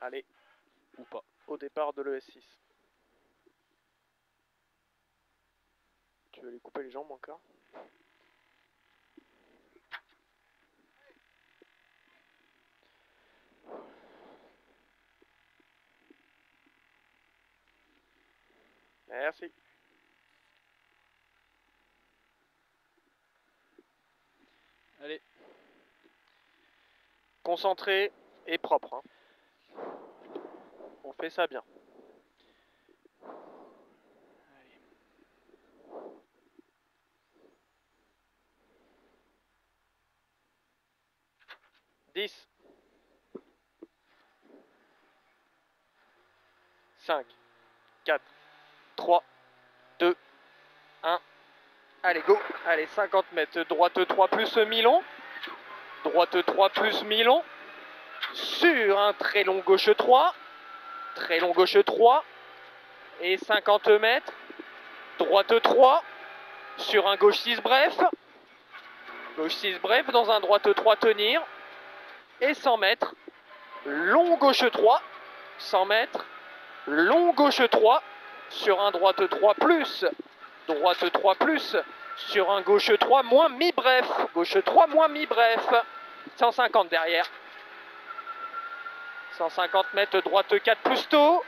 Allez, Ou pas. au départ de l'ES6. Tu veux lui couper les jambes encore? Merci. Allez. Concentré et propre. Hein. On fait ça bien. Allez. 10. 5. 4. 3. 2. 1. Allez, go. Allez, 50 mètres. Droite 3 plus mi-long. Droite 3 plus mi-long. Sur un très long gauche 3. Très long gauche 3. Et 50 mètres. Droite 3. Sur un gauche 6 bref. Gauche 6 bref. Dans un droite 3 tenir. Et 100 mètres. Long gauche 3. 100 mètres. Long gauche 3. Sur un droite 3 plus. Droite 3 plus. Sur un gauche 3 moins mi-bref. Gauche 3 moins mi-bref. 150 derrière. 150 mètres droite 4 plus tôt.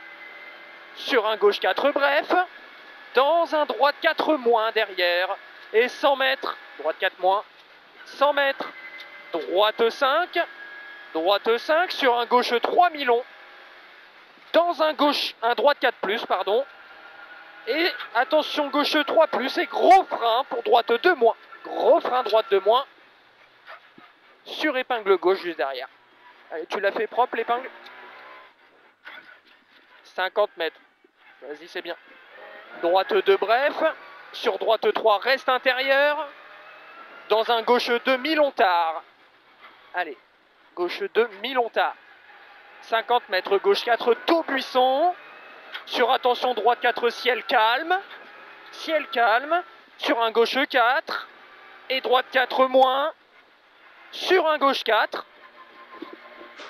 Sur un gauche 4 bref. Dans un droite 4 moins derrière. Et 100 mètres. Droite 4 moins. 100 mètres. Droite 5. Droite 5 sur un gauche 3 mi-long. Dans un droite 4 plus, pardon. Et attention gauche 3 plus et gros frein pour droite 2 moins. Gros frein droite 2 moins. Sur épingle gauche juste derrière. Allez, tu l'as fait propre l'épingle. 50 mètres. Vas-y, c'est bien. Droite 2 bref. Sur droite 3 reste intérieur. Dans un gauche 2 mi-long tard. Allez, gauche 2 mi-long tard. 50 mètres gauche 4 taux buisson. Sur attention droite 4 ciel calme. Ciel calme. Sur un gauche 4. Et droite 4 moins. Sur un gauche 4.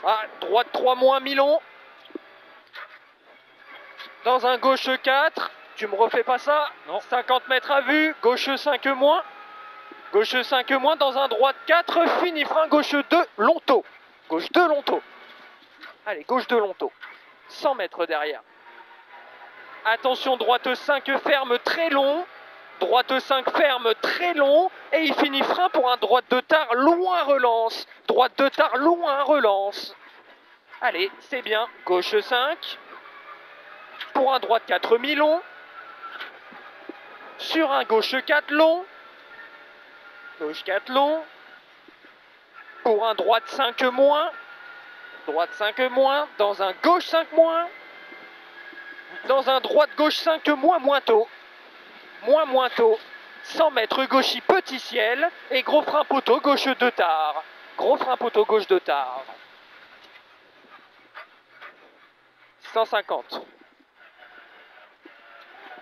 Ah, droite 3 moins mi-long. Dans un gauche 4. Tu me refais pas ça? Non. 50 mètres à vue. Gauche 5 moins. Gauche 5 moins. Dans un droite 4. Fini frein. Gauche 2 long taux. Gauche 2 long taux. Allez, gauche 2 long taux. 100 mètres derrière. Attention, droite 5 ferme très long. Droite 5 ferme très long. Et il finit frein pour un droite de tard loin relance. Droite de tard loin relance. Allez, c'est bien. Gauche 5. Pour un droite 4 mi-long. Sur un gauche 4 long. Gauche 4 long. Pour un droite 5 moins. Droite 5 moins. Dans un gauche 5 moins. Dans un droite gauche 5 moins tôt. Moins tôt. 100 mètres gauche petit ciel. Et gros frein poteau gauche de tard. Gros frein poteau gauche de tard. 150.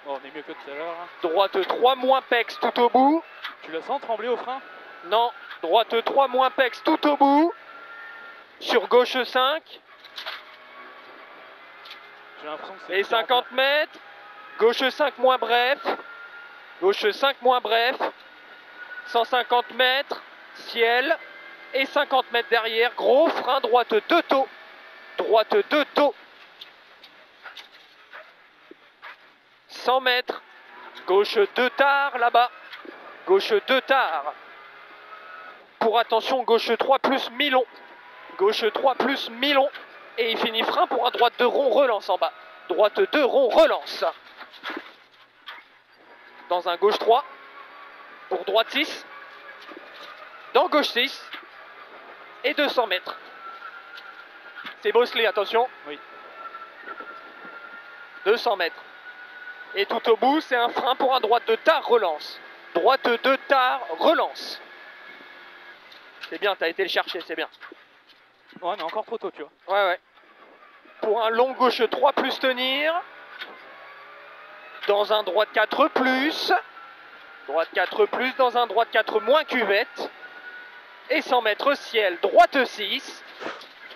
Bon, on est mieux que tout à l'heure. Hein. Droite 3 moins pex tout au bout. Tu la sens trembler au frein? Non. Droite 3 moins pex tout au bout. Sur gauche 5. J'ai l'impression que c'est... Et 50 mètres. Gauche 5 moins bref. Gauche 5 moins bref. 150 mètres. Ciel. Et 50 mètres derrière. Gros frein droite 2 taux. Droite 2 taux. 100 mètres. Gauche 2 tard là-bas. Gauche 2 tard. Pour attention, gauche 3 plus mi-long. Gauche 3 plus mi-long. Et il finit frein pour un droite 2 rond relance en bas. Droite 2 rond relance. Dans un gauche 3. Pour droite 6. Dans gauche 6. Et 200 mètres. C'est Bosley, attention. Oui. 200 mètres. Et tout au bout, c'est un frein pour un droite de tard relance. Droite de tard relance. C'est bien, t'as été le chercher, c'est bien. Ouais, mais encore trop tôt, tu vois. Ouais. Pour un long gauche 3 plus tenir. Dans un droite 4 plus. Droite 4 plus, dans un droite 4 moins cuvette. Et 100 mètres ciel. Droite 6.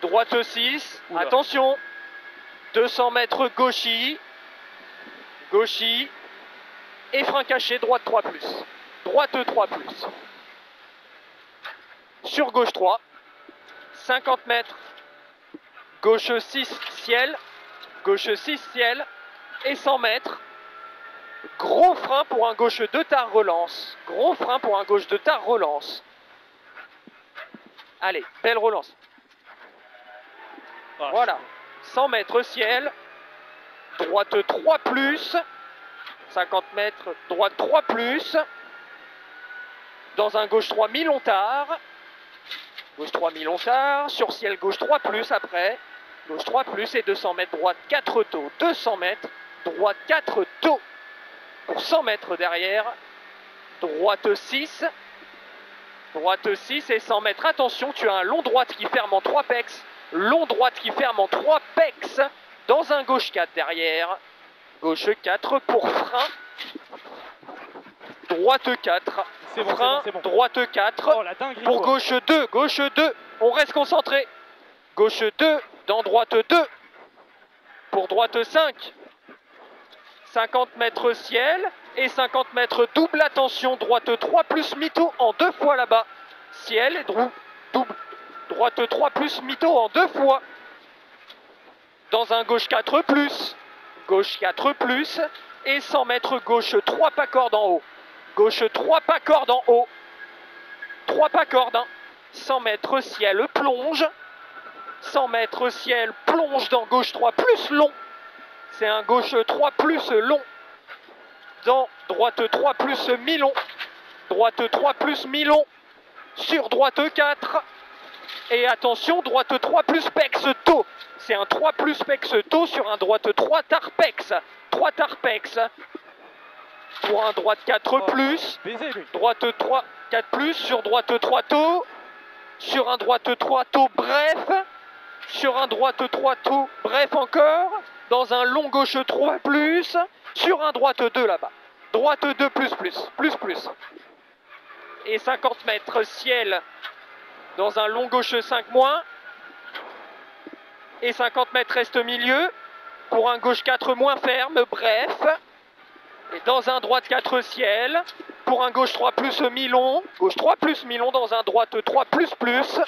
Droite 6. Oula. Attention. 200 mètres gauchis. Gauchis. Et frein caché, droite 3+. Droite 3+. Sur gauche 3. 50 mètres. Gauche 6, ciel. Gauche 6, ciel. Et 100 mètres. Gros frein pour un gauche 2 tard relance. Gros frein pour un gauche 2 tard relance. Allez, belle relance. Voilà. 100 mètres ciel. Droite 3+. 50 mètres, droite 3+. Dans un gauche 3 mi-long tard. Gauche 3 mi-long tard. Sur ciel gauche 3+, après. Gauche 3+, et 200 mètres, droite 4 taux. 200 mètres, droite 4 taux. Pour 100 mètres derrière. Droite 6. Droite 6 et 100 mètres. Attention, tu as un long droite qui ferme en 3 pecs. Long droite qui ferme en 3 pecs. Dans un gauche 4 derrière. Gauche 4 pour frein. Droite 4. C'est bon, Frein, c'est bon. droite 4. Oh, la dinguerie, pour quoi. gauche 2. Gauche 2. On reste concentré. Gauche 2. Dans droite 2. Pour droite 5. 50 mètres ciel. Et 50 mètres double. Attention. Droite 3+ mytho en 2 fois là-bas. Ciel et double. Droite 3+ mytho en 2 fois. Dans un gauche 4+. Gauche 4+, et 100 mètres gauche 3 pas corde en haut. Gauche 3 pas corde en haut. 3 pas corde. 100 mètres ciel plonge. 100 mètres ciel plonge dans gauche 3 plus long. C'est un gauche 3 plus long. Dans droite 3 plus mi-long. Droite 3 plus mi-long. Sur droite 4. Et attention, droite 3 plus pex taux. C'est un 3 plus pex taux sur un droite 3 tarpex. 3 tarpex. Pour un droite 4 plus. Droite 3 4 plus sur droite 3 taux. Sur un droite 3 taux bref. Sur un droite 3 taux bref encore. Dans un long gauche 3 plus. Sur un droite 2 là-bas. Droite 2 plus. Et 50 mètres ciel. Dans un long gauche 5 moins. Et 50 mètres reste milieu. Pour un gauche 4 moins ferme, bref. Et dans un droite 4 ciel. Pour un gauche 3 plus mi-long. Gauche 3 plus mi-long dans un droite 3 plus.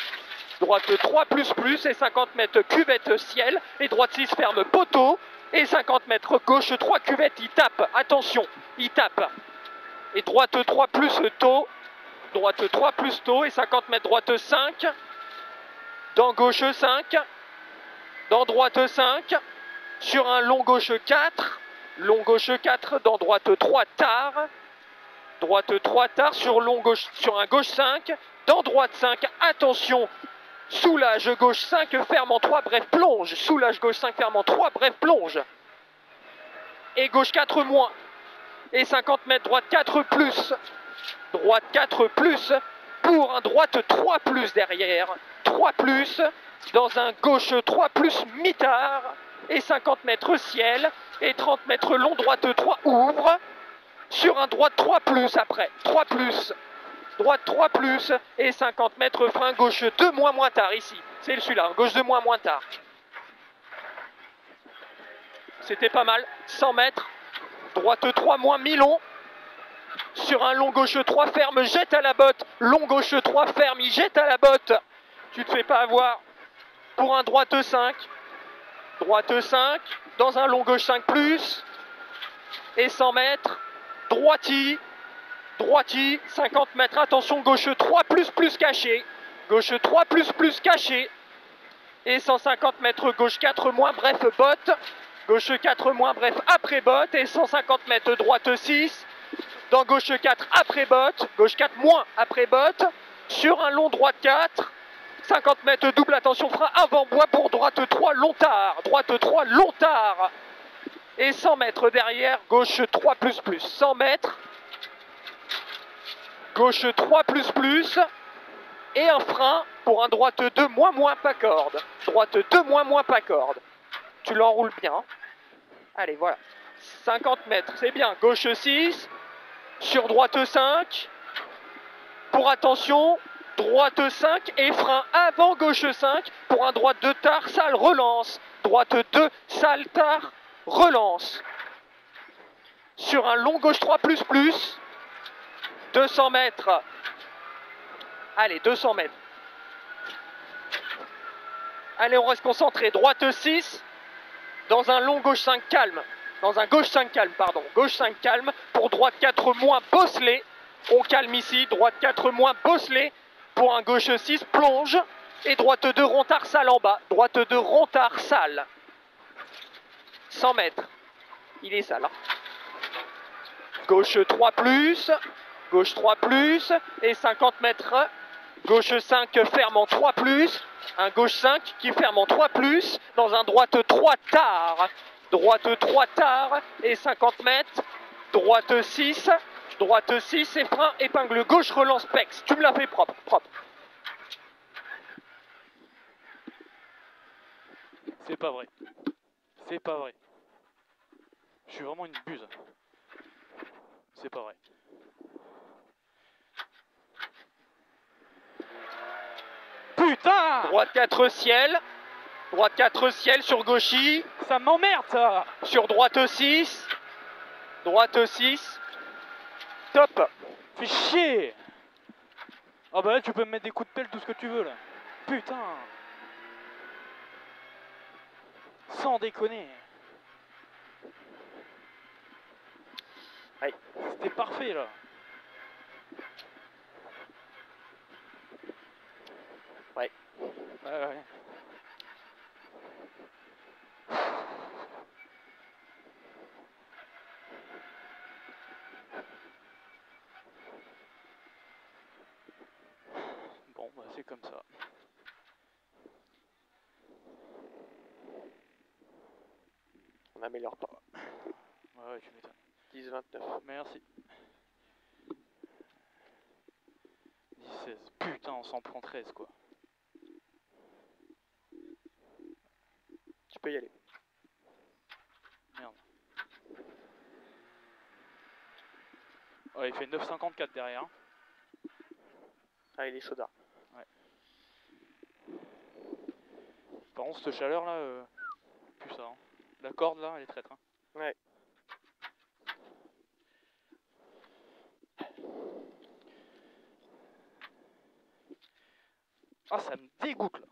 Droite 3 plus et 50 mètres cuvette ciel. Et droite 6 ferme poteau. Et 50 mètres gauche 3 cuvette, il tape. Attention, il tape. Et droite 3 plus taux. Droite 3 plus taux et 50 mètres droite 5. Dans gauche 5. Dans droite 5. Sur un long gauche 4. Long gauche 4 dans droite 3 tard. Droite 3 tard sur un gauche 5. Dans droite 5, attention. Soulage gauche 5 ferme en 3, bref plonge. Soulage gauche 5 ferme en 3, bref plonge. Et gauche 4 moins. Et 50 mètres droite 4 plus. Droite 4 plus pour un droite 3 plus derrière. 3 plus dans un gauche 3 plus mi-tard. Et 50 mètres ciel. Et 30 mètres long, droite 3 ouvre. Sur un droite 3 plus après. 3 plus. Droite 3 plus. Et 50 mètres frein gauche 2 moins tard ici. C'est celui-là, gauche 2 moins tard. C'était pas mal. 100 mètres. Droite 3 moins mi-long. Sur un long gauche 3 ferme, jette à la botte. Long gauche 3 ferme, il jette à la botte. Tu te fais pas avoir. Pour un droite 5. Droite 5. Dans un long gauche 5 plus. Et 100 mètres. Droiti. 50 mètres. Attention, gauche 3 plus caché. Gauche 3 plus caché. Et 150 mètres gauche 4 moins bref botte. Gauche 4 moins bref après botte. Et 150 mètres droite 6. Dans gauche 4 après botte, gauche 4 moins après botte, sur un long droite 4, 50 mètres double, attention frein avant bois pour droite 3 long tard, droite 3 long tard, et 100 mètres derrière, gauche 3 plus, 100 mètres, gauche 3 plus, et un frein pour un droite 2 moins pas corde, droite 2 moins pas corde, tu l'enroules bien, allez voilà, 50 mètres, c'est bien, gauche 6, sur droite 5, pour attention, droite 5 et frein avant gauche 5, pour un droite de tard, sale relance, droite 2, saltard, relance. Sur un long gauche 3 plus, 200 mètres. Allez, 200 mètres. Allez, on reste concentré. Droite 6, dans un long gauche 5 calme. Dans un gauche 5 calme, pardon. Gauche 5 calme, pour droite 4 moins bosselé. On calme ici, droite 4 moins bosselé. Pour un gauche 6, plonge. Et droite 2, rontard sale en bas. Droite 2, rontard sale. 100 mètres. Il est sale. Hein. Gauche 3 plus. Gauche 3 plus. Et 50 mètres. Gauche 5 ferme en 3 plus. Un gauche 5 qui ferme en 3 plus. Dans un droite 3 tard. Droite 3 tard. Et 50 mètres. Droite 6. Droite 6 et frein, épingle gauche, relance pex. Tu me l'as fait propre, propre. C'est pas vrai. C'est pas vrai. Je suis vraiment une buse. C'est pas vrai. Putain! Droite 4 ciel. Droite 4 ciel sur gauchy. Ça m'emmerde ça! Sur droite 6. Droite 6. Top. Fais chier! Ah bah là tu peux me mettre des coups de pelle tout ce que tu veux là. Putain! Sans déconner. Aïe. C'était parfait là. Ouais. Ouais. Bon bah c'est comme ça. On n'améliore pas. Ouais tu m'étonnes. 10-29. Merci. 10-16. Putain on s'en prend 13 quoi. Tu peux y aller. Merde. Oh, il fait 9,54 derrière. Ah, il est chaudard. Ouais. Par contre, cette chaleur là, plus ça. Hein. La corde là, elle est traître. Hein. Ouais. Ah, ça me dégoûte là.